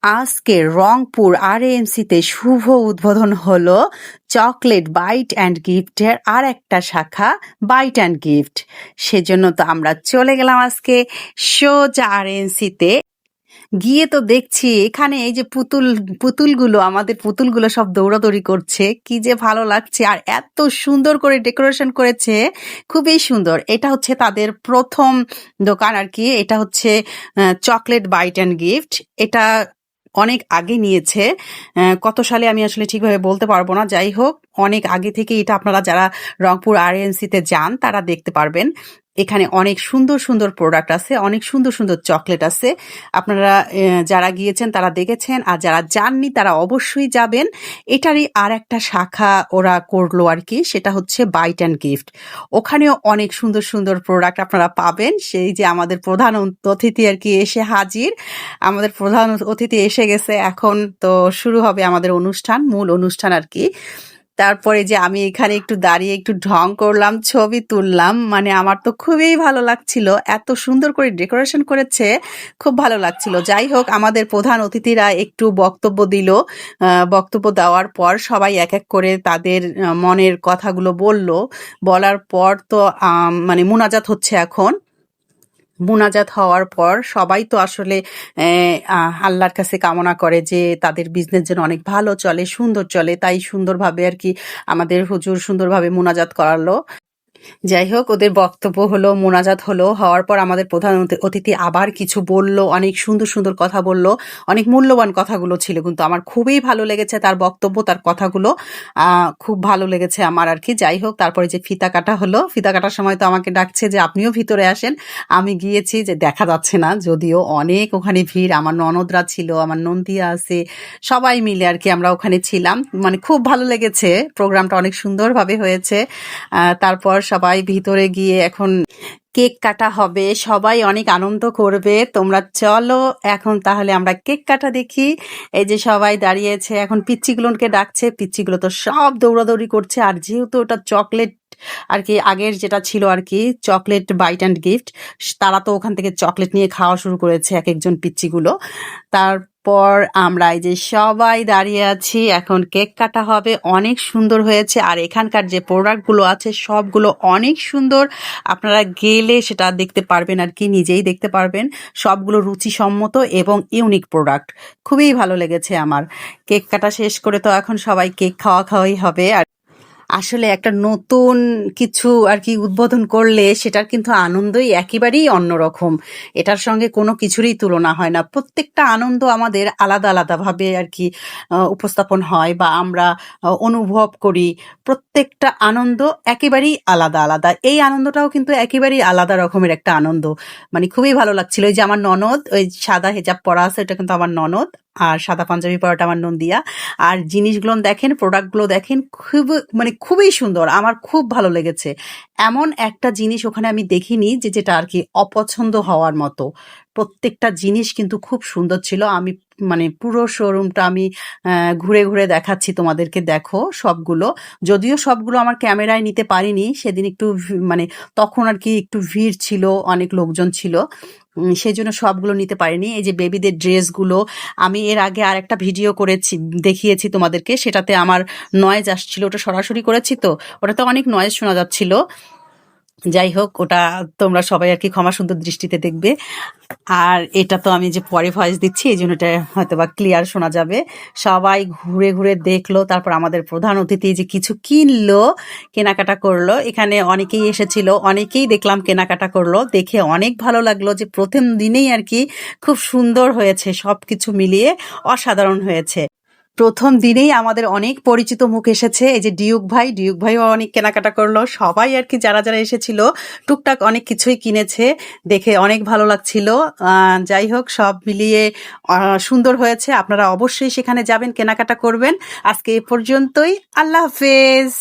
আজকে রংপুর আরএএমসিতে শুভ উদ্বোধন হলো চকলেট বাইট অ্যান্ড গিফটের আর একটা শাখা বাইট অ্যান্ড গিফট। সেজন্য তো আমরা চলে গেলাম আজকে সোজা আরএএমসিতে। গিয়ে তো দেখছি এখানে এই যে পুতুলগুলো, আমাদের পুতুলগুলো সব দৌড়াদৌড়ি করছে, কি যে ভালো লাগছে। আর এত সুন্দর করে ডেকোরেশন করেছে, খুবই সুন্দর। এটা হচ্ছে তাদের প্রথম দোকান আর কি। এটা হচ্ছে চকলেট বাইট অ্যান্ড গিফট। এটা অনেক আগে নিয়েছে, কত সালে আমি আসলে ঠিকভাবে বলতে পারবো না। যাই হোক, অনেক আগে থেকে এটা আপনারা যারা রংপুর আরএএমসিতে যান তারা দেখতে পারবেন। এখানে অনেক সুন্দর সুন্দর প্রোডাক্ট আছে, অনেক সুন্দর সুন্দর চকলেট আছে। আপনারা যারা গিয়েছেন তারা দেখেছেন, আর যারা যাননি তারা অবশ্যই যাবেন। এটারই আর একটা শাখা ওরা করলো আর কি, সেটা হচ্ছে বাইট অ্যান্ড গিফট। ওখানেও অনেক সুন্দর সুন্দর প্রোডাক্ট আপনারা পাবেন। সেই যে আমাদের প্রধান অতিথি আর কি এসে হাজির, আমাদের প্রধান অতিথি এসে গেছে। এখন তো শুরু হবে আমাদের অনুষ্ঠান, মূল অনুষ্ঠান আর কি। তারপরে যে আমি এখানে একটু দাঁড়িয়ে একটু ঢং করলাম, ছবি তুললাম। মানে আমার তো খুবই ভালো লাগছিল, এত সুন্দর করে ডেকোরেশন করেছে, খুব ভালো লাগছিল। যাই হোক, আমাদের প্রধান অতিথিরা একটু বক্তব্য দিল। বক্তব্য দেওয়ার পর সবাই এক এক করে তাদের মনের কথাগুলো বলল। বলার পর তো মানে মুনাজাত হচ্ছে এখন। মুনাজাত হওয়ার পর সবাই তো আসলে আল্লাহর কাছে কামনা করে যে তাদের বিজনেস যেন অনেক ভালো চলে, সুন্দর চলে। তাই সুন্দরভাবে আর কি আমাদের হুজুর সুন্দরভাবে মুনাজাত করালো। যাই হোক, ওদের বক্তব্য হলো, মোনাজাত হলো। হওয়ার পর আমাদের প্রধান অতিথি আবার কিছু বলল, অনেক সুন্দর সুন্দর কথা বলল, অনেক মূল্যবান কথাগুলো ছিল। কিন্তু আমার খুবই ভালো লেগেছে তার বক্তব্য, তার কথাগুলো খুব ভালো লেগেছে আমার আর কি। যাই হোক, তারপরে যে ফিতা কাটা হলো, ফিতা কাটার সময় তো আমাকে ডাকছে যে আপনিও ভিতরে আসেন। আমি গিয়েছি, যে দেখা যাচ্ছে না যদিও, অনেক ওখানে ভিড়। আমার ননদরা ছিল, আমার নন্দিয়া আছে, সবাই মিলে আর কি আমরা ওখানে ছিলাম। মানে খুব ভালো লেগেছে, প্রোগ্রামটা অনেক সুন্দরভাবে হয়েছে। তারপর সবাই ভিতরে গিয়ে এখন কেক কাটা হবে, সবাই অনেক আনন্দ করবে। তোমরা চলো এখন তাহলে আমরা কেক কাটা দেখি। এই যে সবাই দাঁড়িয়েছে, এখন পিচ্চিগুলোকে ডাকছে, পিচ্চিগুলো তো সব দৌড়াদৌড়ি করছে। আর যেহেতু ওটা চকলেট আর কি, আগের যেটা ছিল আর কি চকলেট বাইট অ্যান্ড গিফট, তারা তো ওখান থেকে চকলেট নিয়ে খাওয়া শুরু করেছে এক একজন পিচ্চিগুলো। তারপর আমরা এই যে সবাই দাঁড়িয়ে আছি, এখন কেক কাটা হবে। অনেক সুন্দর হয়েছে, আর এখানকার যে প্রোডাক্টগুলো আছে সবগুলো অনেক সুন্দর। আপনারা গেলে সেটা দেখতে পারবেন আর কি, নিজেই দেখতে পারবেন। সবগুলো রুচিসম্মত এবং ইউনিক প্রোডাক্ট, খুবই ভালো লেগেছে আমার। কেক কাটা শেষ করে তো এখন সবাই কেক খাওয়া খাওয়াই হবে। আর আসলে একটা নতুন কিছু আর কি উদ্বোধন করলে সেটার কিন্তু আনন্দই একেবারেই অন্যরকম। এটার সঙ্গে কোনো কিছুরই তুলনা হয় না। প্রত্যেকটা আনন্দ আমাদের আলাদা আলাদাভাবে আর কি উপস্থাপন হয় বা আমরা অনুভব করি। প্রত্যেকটা আনন্দ একেবারেই আলাদা আলাদা। এই আনন্দটাও কিন্তু একেবারেই আলাদা রকমের একটা আনন্দ। মানে খুবই ভালো লাগছিল। ওই যে আমার ননদ, ওই সাদা হেজাব পরা আছে, এটা কিন্তু আমার ননদ। আর সাদা পাঞ্জাবি পরাটা আমার নন্দিয়া। আর জিনিসগুলো দেখেন, প্রোডাক্টগুলো দেখেন, খুব মানে খুবই সুন্দর। আমার খুব ভালো লেগেছে। এমন একটা জিনিস ওখানে আমি দেখিনি যে যেটা আর কি অপছন্দ হওয়ার মতো। প্রত্যেকটা জিনিস কিন্তু খুব সুন্দর ছিল। আমি মানে পুরো শোরুমটা আমি ঘুরে ঘুরে দেখাচ্ছি তোমাদেরকে, দেখো সবগুলো। যদিও সবগুলো আমার ক্যামেরায় নিতে পারিনি সেদিন, একটু মানে তখন আর কি একটু ভিড় ছিল, অনেক লোকজন ছিল, সেই জন্য সবগুলো নিতে পারিনি। এই যে বেবিদের ড্রেসগুলো, আমি এর আগে আর একটা ভিডিও করেছি, দেখিয়েছি তোমাদেরকে, সেটাতে আমার নয়েজ আসছিল, ওটা সরাসরি করেছি তো ওটাতে অনেক নয়েজ শোনা যাচ্ছিল। যাই হোক, ওটা তোমরা সবাই আর কি ক্ষমা সুন্দর দৃষ্টিতে দেখবে। আর এটা তো আমি যে পরে ভয়েস দিচ্ছি, এই জন্য এটা হয়তো বা ক্লিয়ার শোনা যাবে। সবাই ঘুরে ঘুরে দেখলো, তারপর আমাদের প্রধান অতিথি যে কিছু কিনলো, কেনাকাটা করলো। এখানে অনেকেই এসেছিল, অনেকেই দেখলাম কেনাকাটা করলো। দেখে অনেক ভালো লাগলো যে প্রথম দিনেই আর কি খুব সুন্দর হয়েছে, সব কিছু মিলিয়ে অসাধারণ হয়েছে। প্রথম দিনেই আমাদের অনেক পরিচিত মুখ এসেছে। এই যে ডিউক ভাই, ডিউক ভাইও অনেক কেনাকাটা করলো। সবাই আর কি যারা যারা এসেছিল টুকটাক অনেক কিছুই কিনেছে, দেখে অনেক ভালো লাগছিল। যাই হোক, সব মিলিয়ে সুন্দর হয়েছে। আপনারা অবশ্যই সেখানে যাবেন, কেনাকাটা করবেন। আজকে এ পর্যন্তই। আল্লাহ হাফেজ।